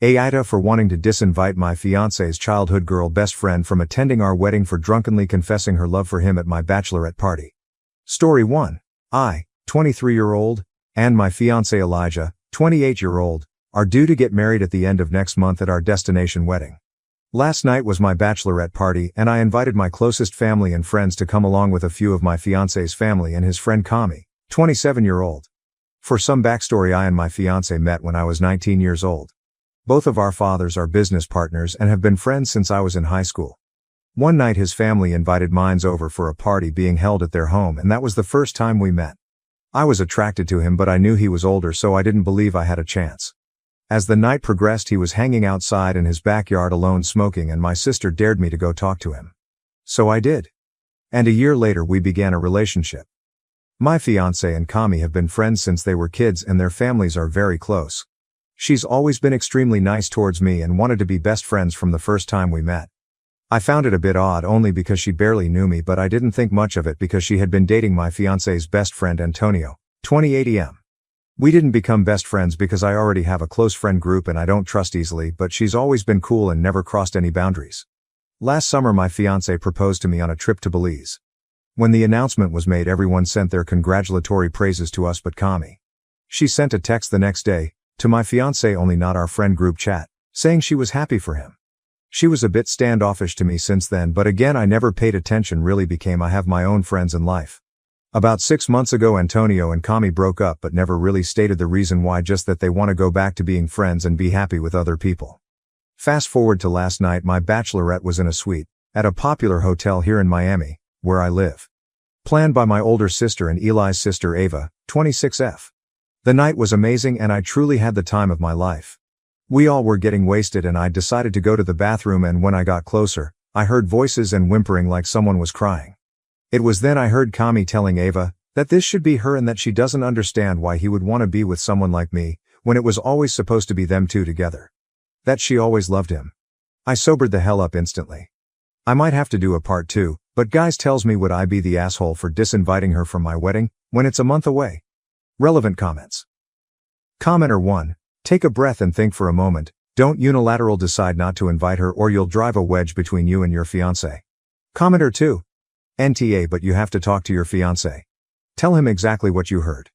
Aita for wanting to disinvite my fiancé's childhood girl best friend from attending our wedding for drunkenly confessing her love for him at my bachelorette party. Story 1. I, 23-year-old, and my fiancé Elijah, 28-year-old, are due to get married at the end of next month at our destination wedding. Last night was my bachelorette party and I invited my closest family and friends to come along with a few of my fiancé's family and his friend Qley, 27-year-old. For some backstory, I and my fiancé met when I was 19 years old. Both of our fathers are business partners and have been friends since I was in high school. One night his family invited mine over for a party being held at their home, and that was the first time we met. I was attracted to him, but I knew he was older, so I didn't believe I had a chance. As the night progressed, he was hanging outside in his backyard alone smoking, and my sister dared me to go talk to him. So I did. And a year later we began a relationship. My fiancé and Qley have been friends since they were kids and their families are very close. She's always been extremely nice towards me and wanted to be best friends from the first time we met. I found it a bit odd only because she barely knew me, but I didn't think much of it because she had been dating my fiancé's best friend Antonio, 28 em. We didn't become best friends because I already have a close friend group and I don't trust easily, but she's always been cool and never crossed any boundaries. Last summer my fiancé proposed to me on a trip to Belize. When the announcement was made, everyone sent their congratulatory praises to us but Qley. She sent a text the next day, to my fiancé only, not our friend group chat, saying she was happy for him. She was a bit standoffish to me since then, but again I never paid attention, really became I have my own friends in life. About 6 months ago Antonio and Qley broke up but never really stated the reason why, just that they want to go back to being friends and be happy with other people. Fast forward to last night, my bachelorette was in a suite, at a popular hotel here in Miami, where I live. Planned by my older sister and Eli's sister Ava, 26F. The night was amazing and I truly had the time of my life. We all were getting wasted and I decided to go to the bathroom, and when I got closer, I heard voices and whimpering like someone was crying. It was then I heard Qley telling Ava that this should be her and that she doesn't understand why he would want to be with someone like me, when it was always supposed to be them two together. That she always loved him. I sobered the hell up instantly. I might have to do a part 2, but guys tells me, would I be the asshole for disinviting her from my wedding, when it's a month away? Relevant comments. Commenter 1. Take a breath and think for a moment. Don't unilateral decide not to invite her or you'll drive a wedge between you and your fiancé. Commenter 2. NTA, but you have to talk to your fiancé. Tell him exactly what you heard.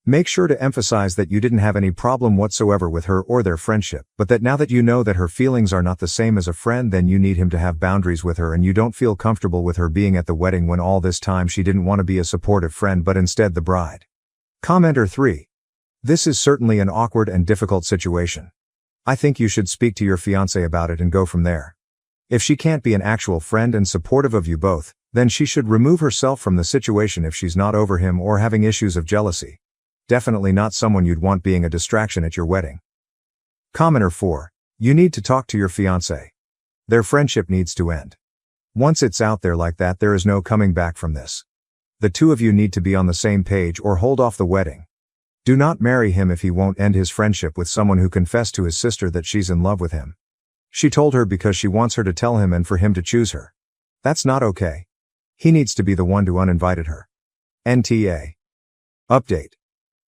Make sure to emphasize that you didn't have any problem whatsoever with her or their friendship, but that now that you know that her feelings are not the same as a friend, then you need him to have boundaries with her and you don't feel comfortable with her being at the wedding when all this time she didn't want to be a supportive friend but instead the bride. Commenter 3. This is certainly an awkward and difficult situation. I think you should speak to your fiancé about it and go from there. If she can't be an actual friend and supportive of you both, then she should remove herself from the situation if she's not over him or having issues of jealousy. Definitely not someone you'd want being a distraction at your wedding. Commenter 4. You need to talk to your fiancé. Their friendship needs to end. Once it's out there like that, there is no coming back from this. The two of you need to be on the same page or hold off the wedding. Do not marry him if he won't end his friendship with someone who confessed to his sister that she's in love with him. She told her because she wants her to tell him and for him to choose her. That's not okay. He needs to be the one to uninvited her. NTA. Update.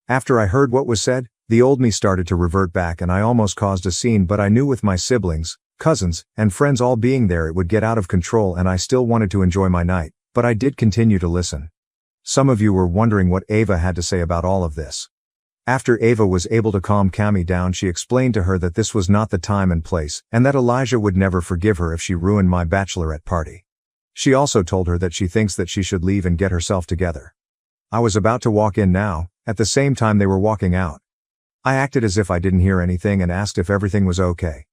After I heard what was said, the old me started to revert back and I almost caused a scene, but I knew with my siblings, cousins, and friends all being there it would get out of control and I still wanted to enjoy my night, but I did continue to listen. Some of you were wondering what Ava had to say about all of this. After Ava was able to calm Qley down, she explained to her that this was not the time and place, and that Elijah would never forgive her if she ruined my bachelorette party. She also told her that she thinks that she should leave and get herself together. I was about to walk in now, at the same time they were walking out. I acted as if I didn't hear anything and asked if everything was okay.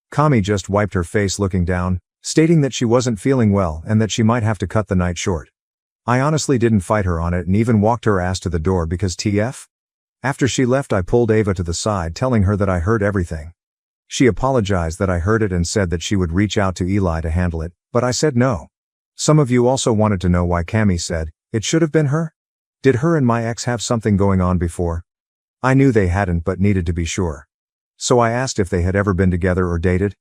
Qley just wiped her face looking down, stating that she wasn't feeling well and that she might have to cut the night short. I honestly didn't fight her on it and even walked her ass to the door because TF? After she left I pulled Ava to the side telling her that I heard everything. She apologized that I heard it and said that she would reach out to Eli to handle it, but I said no. Some of you also wanted to know why Qley said, it should have been her? Did her and my ex have something going on before? I knew they hadn't but needed to be sure. So I asked if they had ever been together or dated.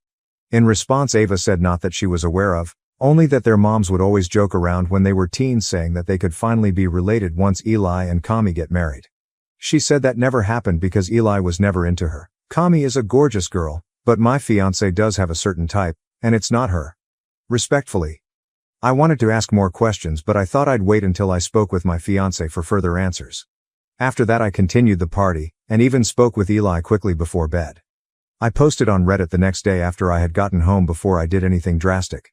In response Ava said not that she was aware of, only that their moms would always joke around when they were teens saying that they could finally be related once Eli and Qley get married. She said that never happened because Eli was never into her. Qley is a gorgeous girl, But my fiancé does have a certain type, and it's not her. Respectfully. I wanted to ask more questions, but I thought I'd wait until I spoke with my fiancé for further answers. After that I continued the party, and even spoke with Qley quickly before bed. I posted on Reddit the next day after I had gotten home before I did anything drastic.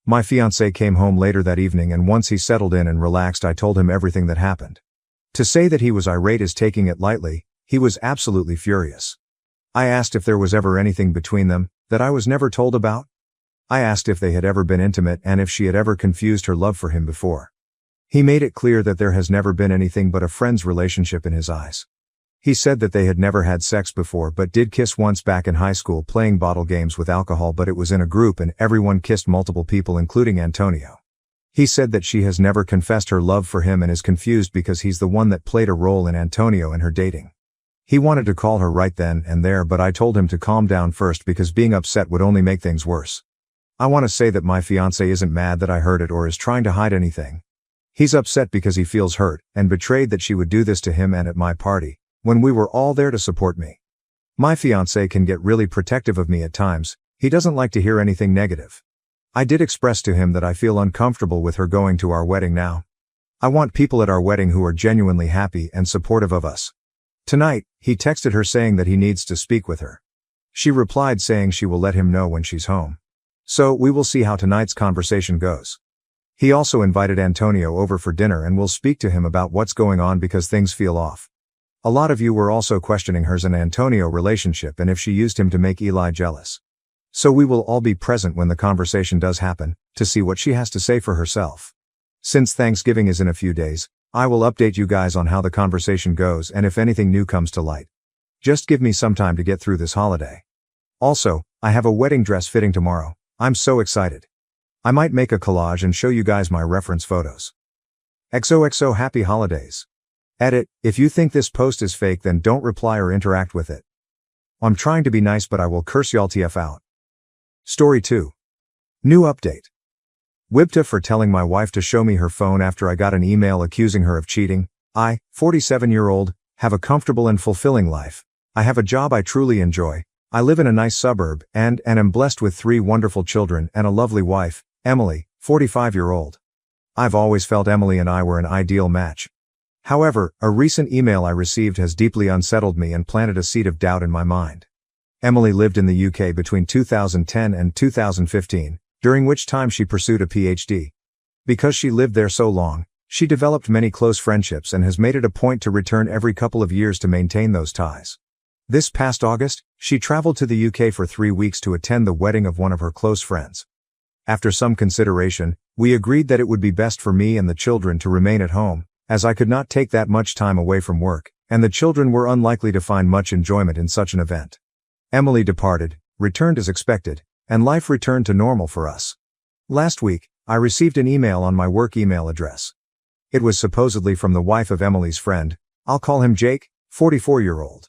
My fiancé came home later that evening, and once he settled in and relaxed I told him everything that happened. To say that he was irate is taking it lightly. He was absolutely furious. I asked if there was ever anything between them that I was never told about. I asked if they had ever been intimate and if she had ever confused her love for him before. He made it clear that there has never been anything but a friend's relationship in his eyes. He said that they had never had sex before but did kiss once back in high school playing bottle games with alcohol, but it was in a group and everyone kissed multiple people including Antonio. He said that she has never confessed her love for him and is confused because he's the one that played a role in Antonio and her dating. He wanted to call her right then and there, but I told him to calm down first because being upset would only make things worse. I want to say that my fiancé isn't mad that I heard it or is trying to hide anything. He's upset because he feels hurt and betrayed that she would do this to him and at my party, when we were all there to support me. My fiancé can get really protective of me at times. He doesn't like to hear anything negative. I did express to him that I feel uncomfortable with her going to our wedding now. I want people at our wedding who are genuinely happy and supportive of us. Tonight, he texted her saying that he needs to speak with her. She replied saying she will let him know when she's home. So, we will see how tonight's conversation goes. He also invited Antonio over for dinner and will speak to him about what's going on because things feel off. A lot of you were also questioning hers and Antonio relationship and if she used him to make Qley jealous. So we will all be present when the conversation does happen, to see what she has to say for herself. Since Thanksgiving is in a few days, I will update you guys on how the conversation goes and if anything new comes to light. Just give me some time to get through this holiday. Also, I have a wedding dress fitting tomorrow. I'm so excited. I might make a collage and show you guys my reference photos. XOXO happy holidays. Edit, if you think this post is fake then don't reply or interact with it. I'm trying to be nice but I will curse y'all TF out. Story 2. New update. Aita for telling my wife to show me her phone after I got an email accusing her of cheating. I, 47-year-old, have a comfortable and fulfilling life. I have a job I truly enjoy. I live in a nice suburb and am blessed with 3 wonderful children and a lovely wife, Emily, 45-year-old. I've always felt Emily and I were an ideal match. However, a recent email I received has deeply unsettled me and planted a seed of doubt in my mind. Emily lived in the UK between 2010 and 2015, during which time she pursued a PhD. Because she lived there so long, she developed many close friendships and has made it a point to return every couple of years to maintain those ties. This past August, she traveled to the UK for 3 weeks to attend the wedding of one of her close friends. After some consideration, we agreed that it would be best for me and the children to remain at home, as I could not take that much time away from work, and the children were unlikely to find much enjoyment in such an event. Emily departed, returned as expected, and life returned to normal for us. Last week, I received an email on my work email address. It was supposedly from the wife of Emily's friend. I'll call him Jake, 44-year-old.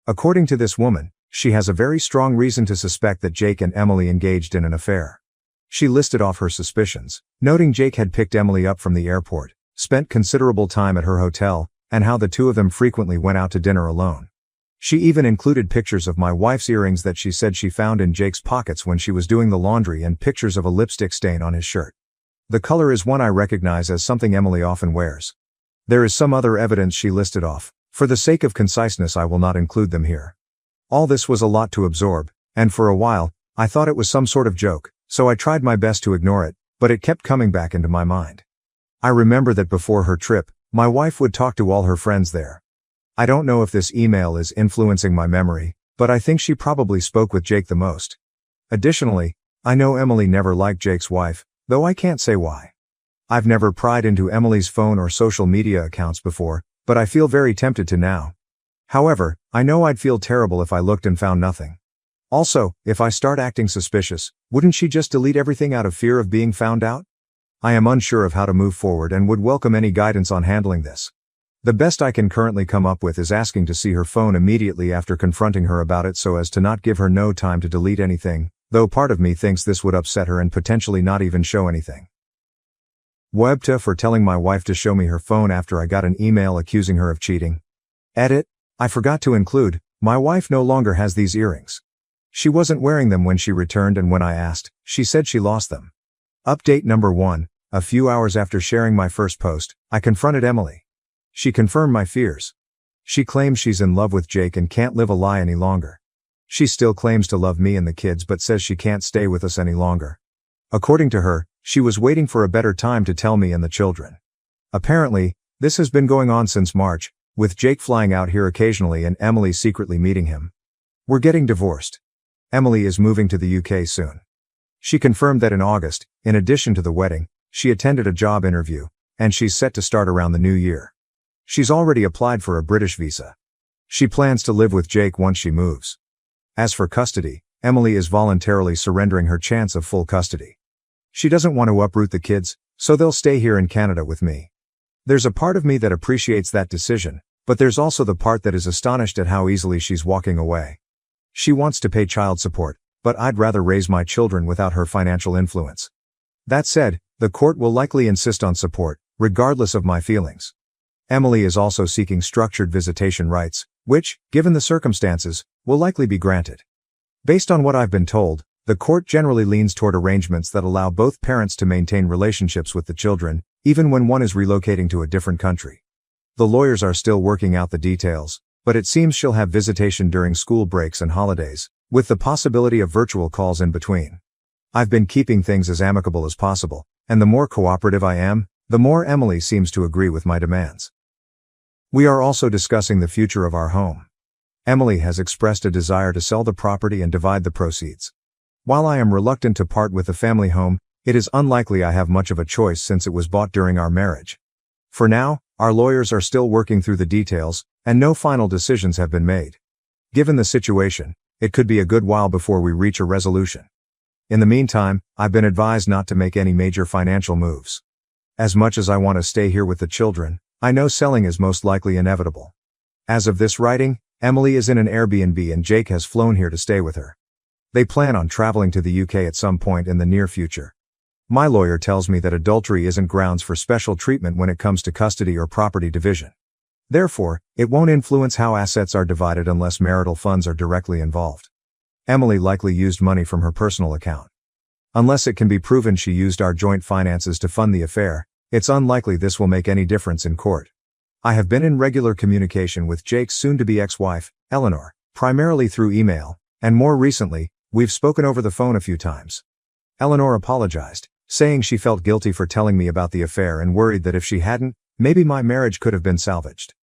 According to this woman, she has a very strong reason to suspect that Jake and Emily engaged in an affair. She listed off her suspicions, noting Jake had picked Emily up from the airport, spent considerable time at her hotel, and how the two of them frequently went out to dinner alone. She even included pictures of my wife's earrings that she said she found in Jake's pockets when she was doing the laundry and pictures of a lipstick stain on his shirt. The color is one I recognize as something Emily often wears. There is some other evidence she listed off. For the sake of conciseness I will not include them here. All this was a lot to absorb, and for a while, I thought it was some sort of joke, so I tried my best to ignore it, but it kept coming back into my mind. I remember that before her trip, my wife would talk to all her friends there. I don't know if this email is influencing my memory, but I think she probably spoke with Jake the most. Additionally, I know Emily never liked Jake's wife, though I can't say why. I've never pried into Emily's phone or social media accounts before, but I feel very tempted to now. However, I know I'd feel terrible if I looked and found nothing. Also, if I start acting suspicious, wouldn't she just delete everything out of fear of being found out? I am unsure of how to move forward and would welcome any guidance on handling this. The best I can currently come up with is asking to see her phone immediately after confronting her about it so as to not give her no time to delete anything, though part of me thinks this would upset her and potentially not even show anything. Aita for telling my wife to show me her phone after I got an email accusing her of cheating. Edit, I forgot to include, my wife no longer has these earrings. She wasn't wearing them when she returned, and when I asked, she said she lost them. Update number 1. A few hours after sharing my first post, I confronted Emily. She confirmed my fears. She claims she's in love with Jake and can't live a lie any longer. She still claims to love me and the kids but says she can't stay with us any longer. According to her, she was waiting for a better time to tell me and the children. Apparently, this has been going on since March, with Jake flying out here occasionally and Emily secretly meeting him. We're getting divorced. Emily is moving to the UK soon. She confirmed that in August, in addition to the wedding, she attended a job interview, and she's set to start around the new year. She's already applied for a British visa. She plans to live with Jake once she moves. As for custody, Emily is voluntarily surrendering her chance of full custody. She doesn't want to uproot the kids, so they'll stay here in Canada with me. There's a part of me that appreciates that decision, but there's also the part that is astonished at how easily she's walking away. She wants to pay child support, but I'd rather raise my children without her financial influence. That said, the court will likely insist on support, regardless of my feelings. Emily is also seeking structured visitation rights, which, given the circumstances, will likely be granted. Based on what I've been told, the court generally leans toward arrangements that allow both parents to maintain relationships with the children, even when one is relocating to a different country. The lawyers are still working out the details, but it seems she'll have visitation during school breaks and holidays, with the possibility of virtual calls in between. I've been keeping things as amicable as possible, and the more cooperative I am, the more Emily seems to agree with my demands. We are also discussing the future of our home. Emily has expressed a desire to sell the property and divide the proceeds. While I am reluctant to part with the family home, it is unlikely I have much of a choice since it was bought during our marriage. For now, our lawyers are still working through the details, and no final decisions have been made. Given the situation, it could be a good while before we reach a resolution. In the meantime, I've been advised not to make any major financial moves. As much as I want to stay here with the children, I know selling is most likely inevitable. As of this writing, Emily is in an Airbnb and Jake has flown here to stay with her. They plan on traveling to the UK at some point in the near future. My lawyer tells me that adultery isn't grounds for special treatment when it comes to custody or property division. Therefore, it won't influence how assets are divided unless marital funds are directly involved. Emily likely used money from her personal account. Unless it can be proven she used our joint finances to fund the affair, it's unlikely this will make any difference in court. I have been in regular communication with Jake's soon-to-be ex-wife, Eleanor, primarily through email, and more recently, we've spoken over the phone a few times. Eleanor apologized, saying she felt guilty for telling me about the affair and worried that if she hadn't, maybe my marriage could have been salvaged.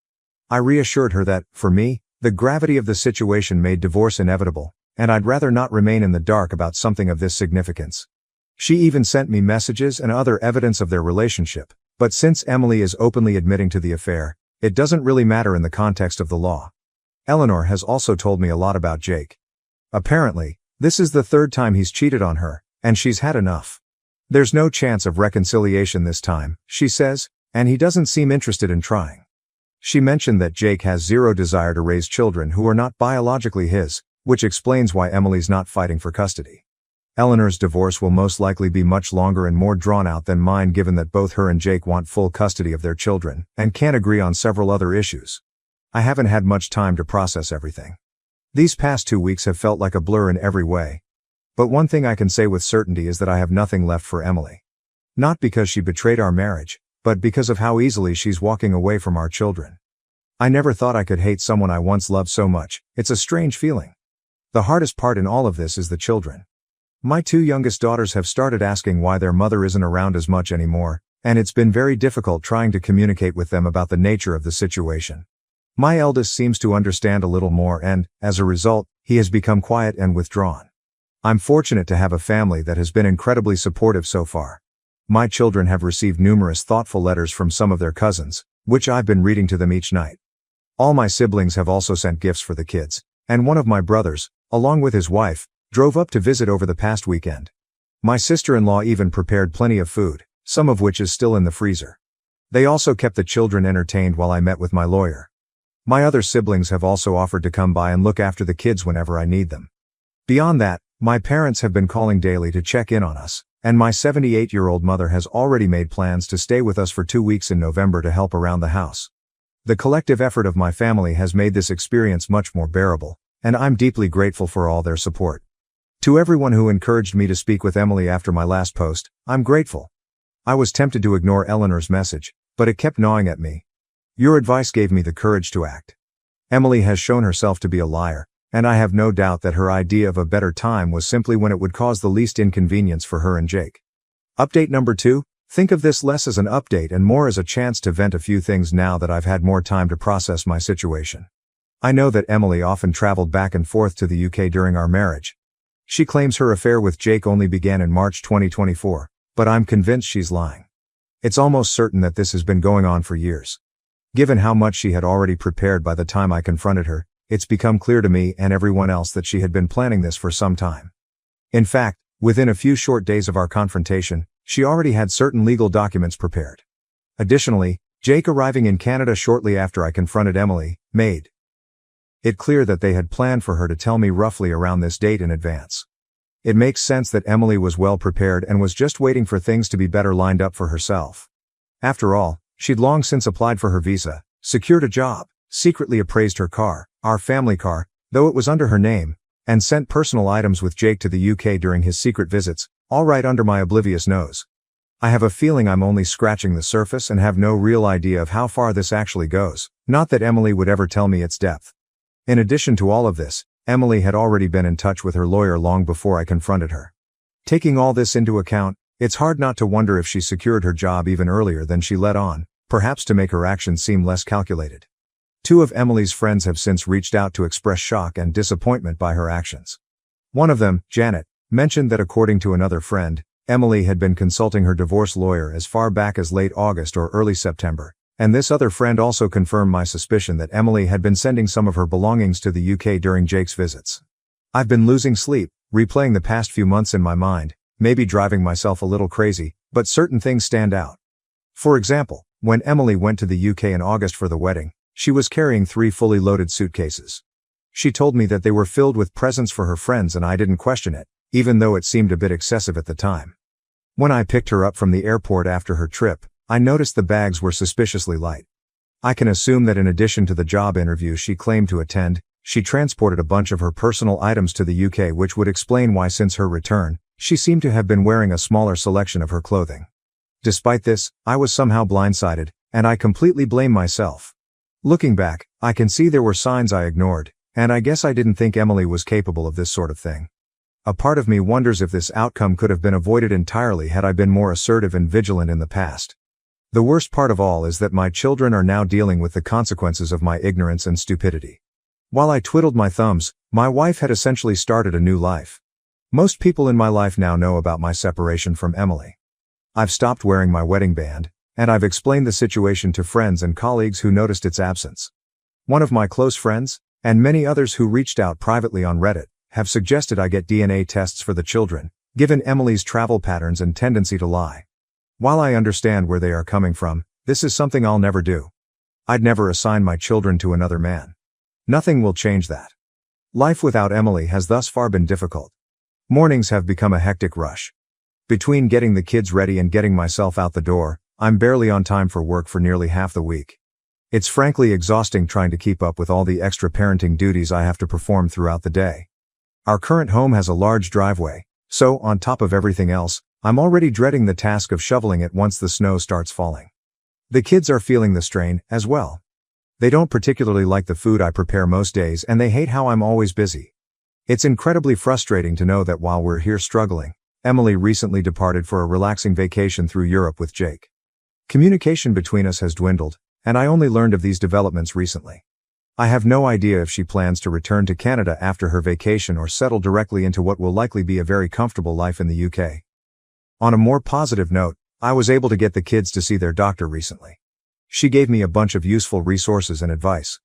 I reassured her that, for me, the gravity of the situation made divorce inevitable, and I'd rather not remain in the dark about something of this significance. She even sent me messages and other evidence of their relationship, but since Emily is openly admitting to the affair, it doesn't really matter in the context of the law. Eleanor has also told me a lot about Jake. Apparently, this is the third time he's cheated on her, and she's had enough. There's no chance of reconciliation this time, she says, and he doesn't seem interested in trying. She mentioned that Jake has zero desire to raise children who are not biologically his, which explains why Emily's not fighting for custody. Eleanor's divorce will most likely be much longer and more drawn out than mine, given that both her and Jake want full custody of their children, and can't agree on several other issues. I haven't had much time to process everything. These past 2 weeks have felt like a blur in every way. But one thing I can say with certainty is that I have nothing left for Emily. Not because she betrayed our marriage, but because of how easily she's walking away from our children. I never thought I could hate someone I once loved so much. It's a strange feeling. The hardest part in all of this is the children. My 2 youngest daughters have started asking why their mother isn't around as much anymore, and it's been very difficult trying to communicate with them about the nature of the situation. My eldest seems to understand a little more and, as a result, he has become quiet and withdrawn. I'm fortunate to have a family that has been incredibly supportive so far. My children have received numerous thoughtful letters from some of their cousins, which I've been reading to them each night. All my siblings have also sent gifts for the kids, and one of my brothers, along with his wife, drove up to visit over the past weekend. My sister-in-law even prepared plenty of food, some of which is still in the freezer. They also kept the children entertained while I met with my lawyer. My other siblings have also offered to come by and look after the kids whenever I need them. Beyond that, my parents have been calling daily to check in on us, and my 78-year-old mother has already made plans to stay with us for 2 weeks in November to help around the house. The collective effort of my family has made this experience much more bearable, and I'm deeply grateful for all their support. To everyone who encouraged me to speak with Emily after my last post, I'm grateful. I was tempted to ignore Eleanor's message, but it kept gnawing at me. Your advice gave me the courage to act. Emily has shown herself to be a liar, and I have no doubt that her idea of a better time was simply when it would cause the least inconvenience for her and Jake. Update number 2. Think of this less as an update and more as a chance to vent a few things now that I've had more time to process my situation. I know that Emily often traveled back and forth to the UK during our marriage. She claims her affair with Jake only began in March 2024, but I'm convinced she's lying. It's almost certain that this has been going on for years. Given how much she had already prepared by the time I confronted her, it's become clear to me and everyone else that she had been planning this for some time. In fact, within a few short days of our confrontation, she already had certain legal documents prepared. Additionally, Jake arriving in Canada shortly after I confronted Emily made it clear that they had planned for her to tell me roughly around this date in advance. It makes sense that Emily was well prepared and was just waiting for things to be better lined up for herself. After all, she'd long since applied for her visa, secured a job, secretly appraised her car, our family car, though it was under her name, and sent personal items with Jake to the UK during his secret visits, all right under my oblivious nose. I have a feeling I'm only scratching the surface and have no real idea of how far this actually goes, not that Emily would ever tell me its depth. In addition to all of this, Emily had already been in touch with her lawyer long before I confronted her. Taking all this into account, it's hard not to wonder if she secured her job even earlier than she let on, perhaps to make her actions seem less calculated. 2 of Emily's friends have since reached out to express shock and disappointment by her actions. One of them, Janet, mentioned that according to another friend, Emily had been consulting her divorce lawyer as far back as late August or early September, and this other friend also confirmed my suspicion that Emily had been sending some of her belongings to the UK during Jake's visits. I've been losing sleep, replaying the past few months in my mind, maybe driving myself a little crazy, but certain things stand out. For example, when Emily went to the UK in August for the wedding, she was carrying 3 fully loaded suitcases. She told me that they were filled with presents for her friends and I didn't question it, even though it seemed a bit excessive at the time. When I picked her up from the airport after her trip, I noticed the bags were suspiciously light. I can assume that in addition to the job interview she claimed to attend, she transported a bunch of her personal items to the UK, which would explain why since her return, she seemed to have been wearing a smaller selection of her clothing. Despite this, I was somehow blindsided, and I completely blame myself. Looking back, I can see there were signs I ignored, and I guess I didn't think Emily was capable of this sort of thing. A part of me wonders if this outcome could have been avoided entirely had I been more assertive and vigilant in the past. The worst part of all is that my children are now dealing with the consequences of my ignorance and stupidity. While I twiddled my thumbs, my wife had essentially started a new life. Most people in my life now know about my separation from Emily. I've stopped wearing my wedding band, and I've explained the situation to friends and colleagues who noticed its absence. One of my close friends, and many others who reached out privately on Reddit, have suggested I get DNA tests for the children, given Emily's travel patterns and tendency to lie. While I understand where they are coming from, this is something I'll never do. I'd never assign my children to another man. Nothing will change that. Life without Emily has thus far been difficult. Mornings have become a hectic rush. Between getting the kids ready and getting myself out the door, I'm barely on time for work for nearly half the week. It's frankly exhausting trying to keep up with all the extra parenting duties I have to perform throughout the day. Our current home has a large driveway, so on top of everything else, I'm already dreading the task of shoveling it once the snow starts falling. The kids are feeling the strain, as well. They don't particularly like the food I prepare most days and they hate how I'm always busy. It's incredibly frustrating to know that while we're here struggling, Emily recently departed for a relaxing vacation through Europe with Jake. Communication between us has dwindled, and I only learned of these developments recently. I have no idea if she plans to return to Canada after her vacation or settle directly into what will likely be a very comfortable life in the UK. On a more positive note, I was able to get the kids to see their doctor recently. She gave me a bunch of useful resources and advice.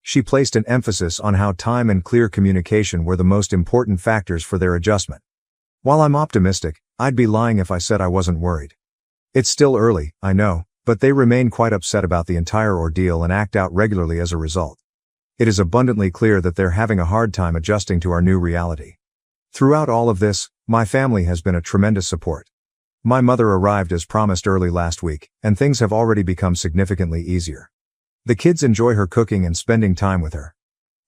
She placed an emphasis on how time and clear communication were the most important factors for their adjustment. While I'm optimistic, I'd be lying if I said I wasn't worried. It's still early, I know, but they remain quite upset about the entire ordeal and act out regularly as a result. It is abundantly clear that they're having a hard time adjusting to our new reality. Throughout all of this, my family has been a tremendous support. My mother arrived as promised early last week, and things have already become significantly easier. The kids enjoy her cooking and spending time with her.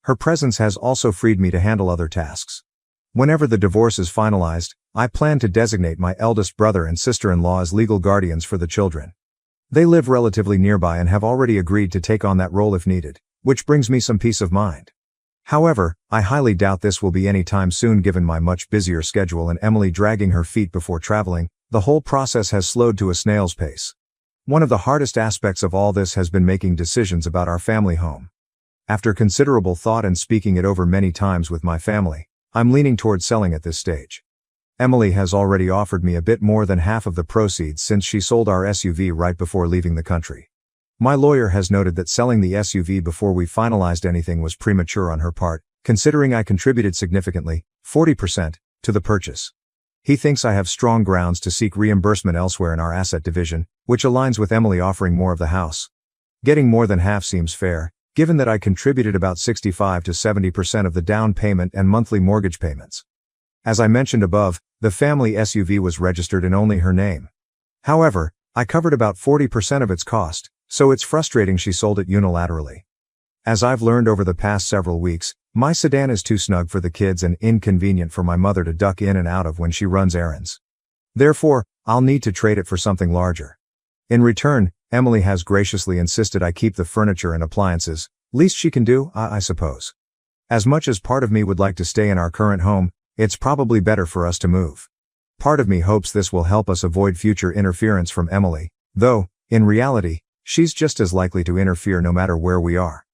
Her presence has also freed me to handle other tasks. Whenever the divorce is finalized, I plan to designate my eldest brother and sister-in-law as legal guardians for the children. They live relatively nearby and have already agreed to take on that role if needed, which brings me some peace of mind. However, I highly doubt this will be any time soon given my much busier schedule and Emily dragging her feet before traveling. The whole process has slowed to a snail's pace. One of the hardest aspects of all this has been making decisions about our family home. After considerable thought and speaking it over many times with my family, I'm leaning toward selling at this stage. Emily has already offered me a bit more than half of the proceeds since she sold our SUV right before leaving the country. My lawyer has noted that selling the SUV before we finalized anything was premature on her part, considering I contributed significantly, 40%, to the purchase. He thinks I have strong grounds to seek reimbursement elsewhere in our asset division, which aligns with Emily offering more of the house. Getting more than half seems fair, given that I contributed about 65 to 70% of the down payment and monthly mortgage payments. As I mentioned above, the family SUV was registered in only her name. However, I covered about 40% of its cost, so it's frustrating she sold it unilaterally. As I've learned over the past several weeks, my sedan is too snug for the kids and inconvenient for my mother to duck in and out of when she runs errands. Therefore, I'll need to trade it for something larger. In return, Emily has graciously insisted I keep the furniture and appliances, least she can do, I suppose. As much as part of me would like to stay in our current home, it's probably better for us to move. Part of me hopes this will help us avoid future interference from Emily, though, in reality, she's just as likely to interfere no matter where we are.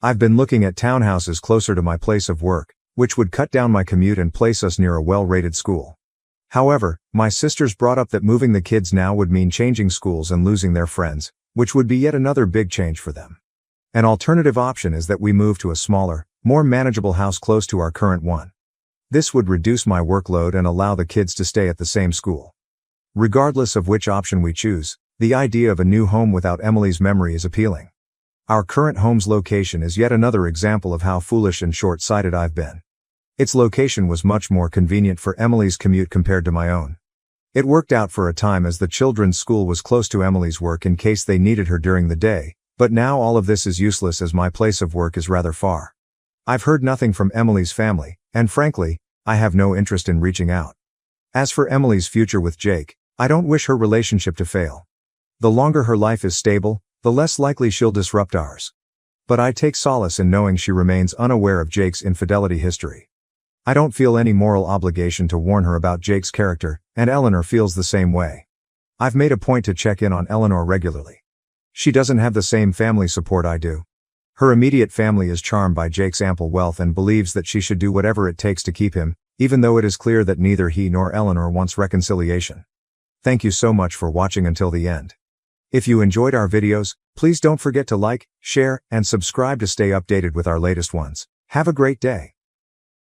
I've been looking at townhouses closer to my place of work, which would cut down my commute and place us near a well-rated school. However, my sisters brought up that moving the kids now would mean changing schools and losing their friends, which would be yet another big change for them. An alternative option is that we move to a smaller, more manageable house close to our current one. This would reduce my workload and allow the kids to stay at the same school. Regardless of which option we choose, the idea of a new home without Emily's memory is appealing. Our current home's location is yet another example of how foolish and short-sighted I've been. Its location was much more convenient for Emily's commute compared to my own. It worked out for a time as the children's school was close to Emily's work in case they needed her during the day, but now all of this is useless as my place of work is rather far. I've heard nothing from Emily's family, and frankly, I have no interest in reaching out. As for Emily's future with Jake, I don't wish her relationship to fail. The longer her life is stable, the less likely she'll disrupt ours. But I take solace in knowing she remains unaware of Jake's infidelity history. I don't feel any moral obligation to warn her about Jake's character, and Eleanor feels the same way. I've made a point to check in on Eleanor regularly. She doesn't have the same family support I do. Her immediate family is charmed by Jake's ample wealth and believes that she should do whatever it takes to keep him, even though it is clear that neither he nor Eleanor wants reconciliation. Thank you so much for watching until the end. If you enjoyed our videos, please don't forget to like, share, and subscribe to stay updated with our latest ones. Have a great day.